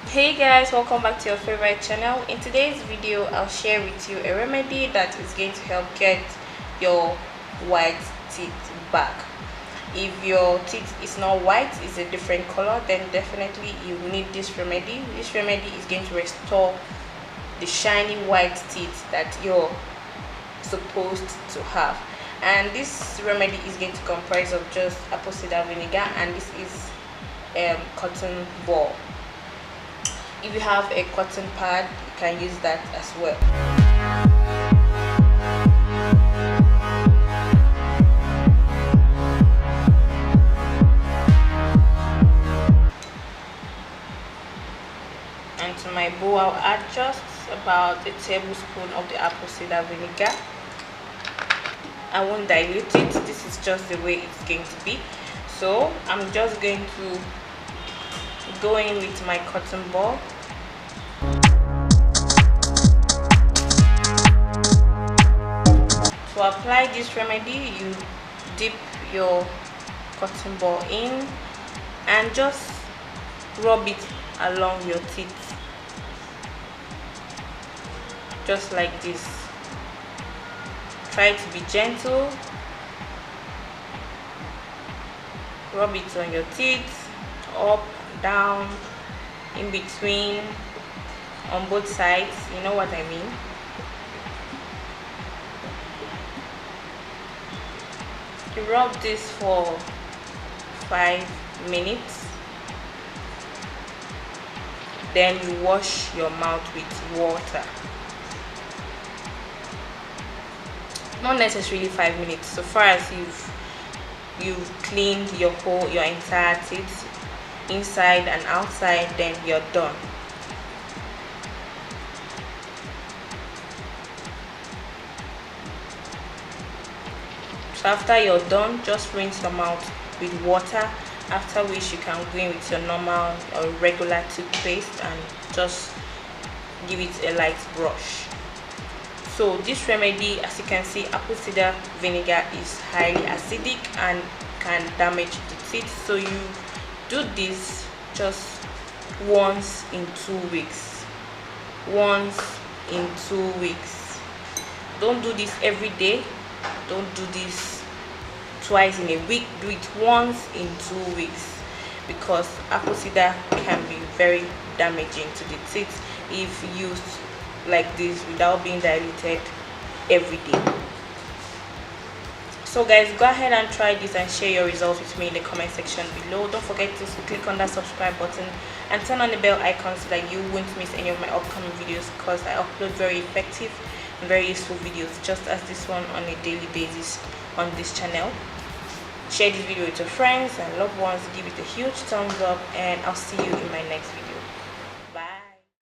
Hey guys, welcome back to your favorite channel. In today's video I'll share with you a remedy that is going to help get your white teeth back. If your teeth is not white, it's a different color, then definitely you need this remedy. This remedy is going to restore the shiny white teeth that you're supposed to have. And this remedy is going to comprise of just apple cider vinegar, and this is cotton ball. If you have a cotton pad, you can use that as well. And to my bowl, I'll add just about a tablespoon of the apple cider vinegar. I won't dilute it. This is just the way it's going to be. So I'm just going to go in with my cotton ball. To apply this remedy, you dip your cotton ball in and just rub it along your teeth, just like this. Try to be gentle. Rub it on your teeth, up, down, in between, on both sides, you know what I mean. You rub this for 5 minutes, then you wash your mouth with water. Not necessarily 5 minutes, so far as you've cleaned your entire teeth, inside and outside, then you're done. So after you're done, just rinse your mouth with water, after which you can go in with your normal or regular toothpaste and just give it a light brush. So this remedy, as you can see, apple cider vinegar is highly acidic and can damage the teeth. So you do this just once in 2 weeks. Once in 2 weeks. Don't do this every day. Don't do this twice in a week. Do it once in 2 weeks, because apple cider can be very damaging to the teeth if used like this without being diluted every day. So guys, go ahead and try this and share your results with me in the comment section below. Don't forget to click on that subscribe button and turn on the bell icon so that you won't miss any of my upcoming videos, because I upload very effective and very useful videos just as this one on a daily basis on this channel. Share this video with your friends and loved ones, give it a huge thumbs up, and I'll see you in my next video.